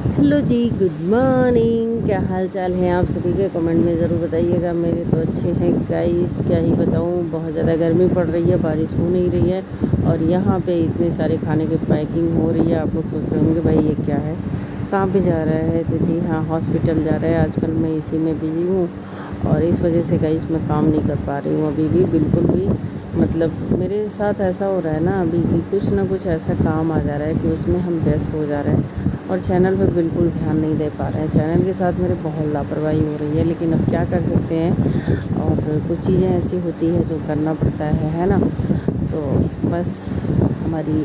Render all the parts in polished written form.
Hello जी, good morning. क्या हाल चाल है आप सभी के? कमेंट में ज़रूर बताइएगा। मेरे तो अच्छे हैं गाइस, क्या ही बताऊँ। बहुत ज़्यादा गर्मी पड़ रही है, बारिश हो नहीं रही है और यहाँ पे इतने सारे खाने की पैकिंग हो रही है। आप लोग सोच रहे होंगे भाई ये क्या है, कहाँ पे जा रहा है? तो जी हाँ, हॉस्पिटल जा रहा है। आजकल मैं इसी में बिज़ी हूँ और इस वजह से गाइस मैं काम नहीं कर पा रही हूँ अभी भी, बिल्कुल भी। मतलब मेरे साथ ऐसा हो रहा है ना अभी कि कुछ ना कुछ ऐसा काम आ जा रहा है कि उसमें हम व्यस्त हो जा रहे हैं और चैनल पे बिल्कुल ध्यान नहीं दे पा रहे हैं। चैनल के साथ मेरे बहुत लापरवाही हो रही है, लेकिन अब क्या कर सकते हैं। और कुछ चीज़ें ऐसी होती है जो करना पड़ता है ना। तो बस हमारी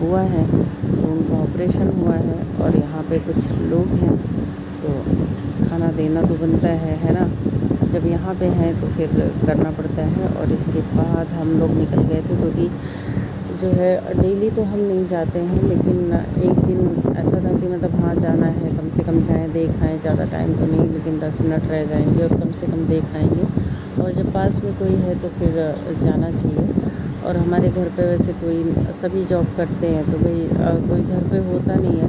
बुआ है तो उनका ऑपरेशन हुआ है और यहाँ पे कुछ लोग हैं तो खाना देना तो बनता है ना। जब यहाँ पे हैं तो फिर करना पड़ता है। और इसके बाद हम लोग निकल गए थे क्योंकि जो है डेली तो हम नहीं जाते हैं, लेकिन एक दिन ऐसा था कि मतलब हाँ जाना है, कम से कम जाएँ देख आएँ। ज़्यादा टाइम तो नहीं, लेकिन 10 मिनट रह जाएंगे और कम से कम देख आएँगे। और जब पास में कोई है तो फिर जाना चाहिए। और हमारे घर पे वैसे कोई सभी जॉब करते हैं तो भाई कोई घर पे होता नहीं है,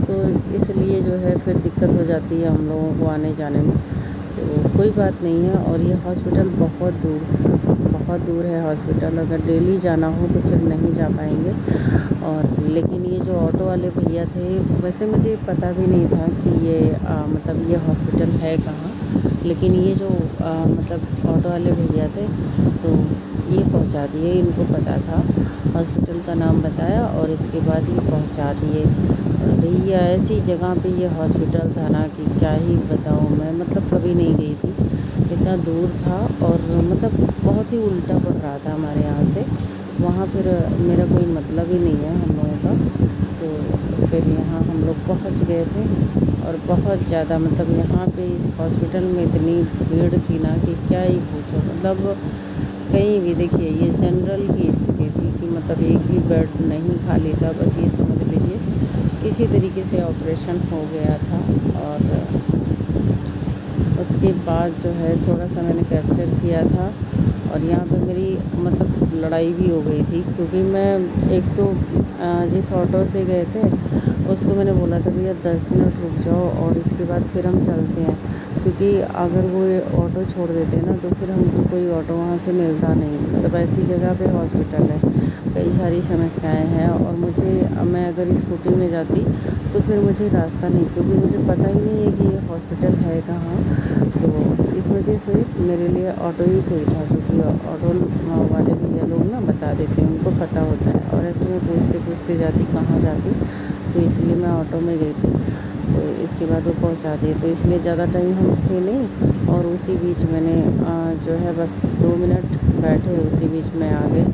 तो इसलिए जो है फिर दिक्कत हो जाती है हम लोगों को आने जाने में। तो कोई बात नहीं है। और ये हॉस्पिटल बहुत दूर है हॉस्पिटल। अगर डेली जाना हो तो फिर नहीं जा पाएंगे। और लेकिन ये जो ऑटो वाले भैया थे, वैसे मुझे पता भी नहीं था कि ये मतलब ये हॉस्पिटल है कहाँ। लेकिन ये जो मतलब ऑटो वाले भैया थे तो ये पहुंचा दिए, इनको पता था। हॉस्पिटल का नाम बताया और इसके बाद ये पहुंचा दिए। और भैया ऐसी जगह पे ये हॉस्पिटल था ना कि क्या ही बताऊँ मैं। मतलब कभी नहीं गई थी, इतना दूर था और मतलब बहुत ही उल्टा पड़ रहा था हमारे यहाँ से वहाँ। फिर मेरा कोई मतलब ही नहीं है हम लोगों का। तो फिर यहाँ हम लोग पहुँच गए थे और बहुत ज़्यादा मतलब यहाँ पे इस हॉस्पिटल में इतनी भीड़ थी ना कि क्या ही पूछो। मतलब कहीं भी देखिए ये जनरल की स्थिति थी कि मतलब एक भी बेड नहीं खाली था। बस ये समझ लीजिए इसी तरीके से ऑपरेशन हो गया था। और उसके बाद जो है थोड़ा सा मैंने कैप्चर किया था और यहाँ पे मेरी मतलब लड़ाई भी हो गई थी क्योंकि मैं एक तो जिस ऑटो से गए थे उसको मैंने बोला था भैया 10 मिनट रुक जाओ और इसके बाद फिर हम चलते हैं, क्योंकि अगर वो ऑटो छोड़ देते हैं ना तो फिर हमको कोई ऑटो वहाँ से मिलता नहीं। मतलब ऐसी जगह पे हॉस्पिटल है, कई सारी समस्याएं हैं। और मैं अगर स्कूटी में जाती तो फिर मुझे रास्ता नहीं, क्योंकि मुझे पता ही नहीं है कि ये हॉस्पिटल है कहाँ। तो इस वजह से मेरे लिए ऑटो ही सही था, क्योंकि ऑटो वाले भैया लोग ना बता देते हैं, उनको पता होता है। और ऐसे में पूछते पूछते जाती कहाँ जाती, तो इसलिए मैं ऑटो में गई थी। तो इसके बाद वो पहुंचा दिए, तो इसलिए ज़्यादा टाइम हम थे नहीं। और उसी बीच मैंने जो है बस 2 मिनट बैठे, उसी बीच में आ गए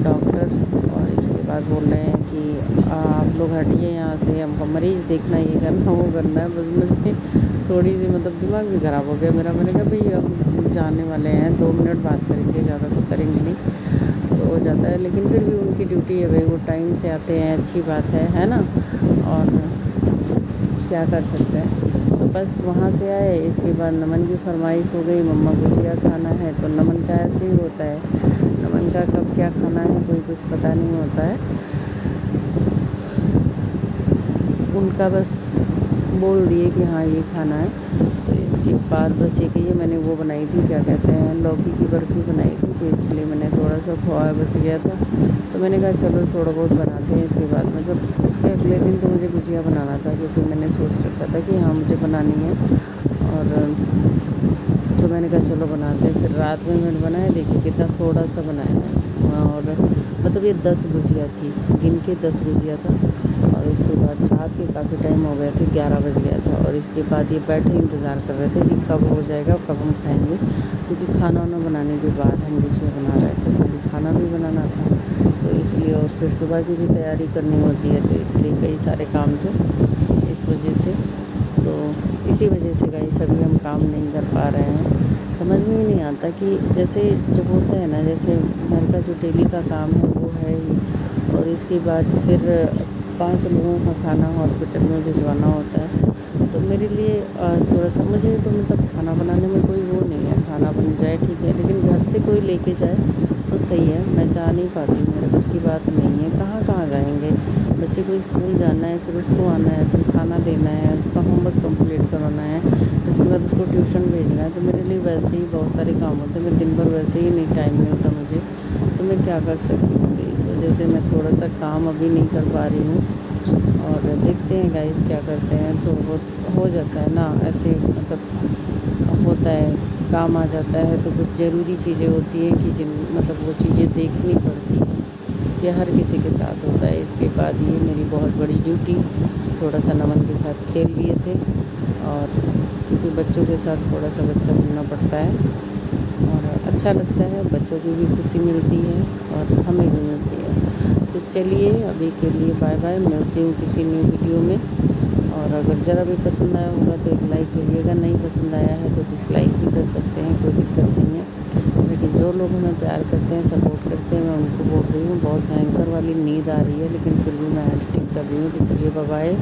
डॉक्टर। और इसके बाद बोल रहे हैं कि आप लोग हटिए यहाँ से, हमको मरीज़ देखना, ये करना वो करना है। बस मुझे थोड़ी सी मतलब दिमाग भी ख़राब हो गया मेरा। मैंने कहा भाई हम जाने वाले हैं, 2 मिनट बात करेंगे, ज़्यादा तो करेंगे नहीं। तो हो जाता है, लेकिन फिर भी उनकी ड्यूटी है भाई, वो टाइम से आते हैं, अच्छी बात है ना। और क्या कर सकते हैं। तो बस वहाँ से आए, इसके बाद नमन की फरमाइश हो गई, मम्मा गुजिया खाना है। तो नमन का ऐसे ही होता है, नमन का कब क्या खाना है कोई कुछ पता नहीं होता है। उनका बस बोल दिए कि हाँ ये खाना है। तो इसके बाद बस ये कहिए, मैंने वो बनाई थी, क्या कहते हैं, लौकी की बर्फ़ी बनाई थी, तो इसलिए मैंने थोड़ा सा खोआ बच गया था। तो मैंने कहा चलो थोड़ा बहुत बनाते हैं। इसके बाद मतलब उसके अगले दिन तो मुझे गुजिया बनाना था, क्योंकि मैंने सोच रखा था कि हाँ मुझे बनानी है। और तो मैंने कहा चलो बनाते हैं। फिर रात में मैंने बनाया, देखिए कितना थोड़ा सा बनाया है। और मतलब ये 10 गुजिया थी, गिन के 10 गुजिया था। और इसके बाद रात के काफ़ी टाइम हो गया था, 11 बज गया था। और इसके बाद ये बैठे इंतज़ार कर रहे थे कि कब हो जाएगा, कब हम खाएंगे, क्योंकि खाना वाना बनाने के बाद हम गुजिया बना रहे थे, क्योंकि खाना भी बनाना था तो इसलिए। और फिर सुबह की भी तैयारी करनी होती है, तो इसलिए कई सारे काम थे इस वजह से। तो इसी वजह से गाइस अभी हम काम नहीं कर पा रहे हैं। समझ में ही नहीं आता कि जैसे जब होता है ना, जैसे घर का जो डेली का काम है वो है ही, और इसके बाद फिर 5 लोगों का खाना हॉस्पिटल में भिजवाना होता है। तो मेरे लिए थोड़ा सा, मुझे तो मतलब खाना बनाने में कोई वो नहीं है, खाना बन जाए ठीक है, लेकिन घर से कोई लेके जाए तो सही है, मैं जा नहीं पाती हूँ, मेरे बस की बात नहीं है। कहाँ कहाँ जाएंगे, बच्चे को स्कूल जाना है, फिर उसको आना है, फिर खाना देना है, उसका होमवर्क कंप्लीट करवाना है, इसके बाद उसको ट्यूशन भेजना है। तो मेरे लिए वैसे ही बहुत सारे काम होते हैं, मैं दिन भर वैसे ही नहीं टाइम मिलता मुझे, तो मैं क्या कर सकती हूँ। तो इस वजह से मैं थोड़ा सा काम अभी नहीं कर पा रही हूँ। और देखते हैं गाइस क्या करते हैं, तो हो जाता है ना ऐसे, मतलब होता है, काम आ जाता है तो कुछ ज़रूरी चीज़ें होती हैं कि जिन मतलब वो चीज़ें देखनी पड़ती हैं। ये हर किसी के साथ होता है। इसके बाद ये मेरी बहुत बड़ी ड्यूटी, थोड़ा सा नमन के साथ खेल लिए थे, और क्योंकि बच्चों के साथ थोड़ा सा बच्चा घूमना पड़ता है और अच्छा लगता है, बच्चों को भी खुशी मिलती है और हमें भी मिलती है। तो चलिए अभी के लिए बाय बाय, मिलती हूँ किसी न्यू वीडियो में। और अगर ज़रा भी पसंद आया होगा तो एक लाइक करिएगा, नहीं पसंद आया है तो डिसलाइक भी कर सकते हैं, कोई दिक्कत नहीं है। लेकिन जो लोग हमें प्यार करते हैं, सपोर्ट करते हैं, मैं उनको बोल रही हूँ। बहुत भयंकर वाली नींद आ रही है, लेकिन फिर भी मैं एडिटिंग कर रही हूँ। तो चलिए बाय बाय।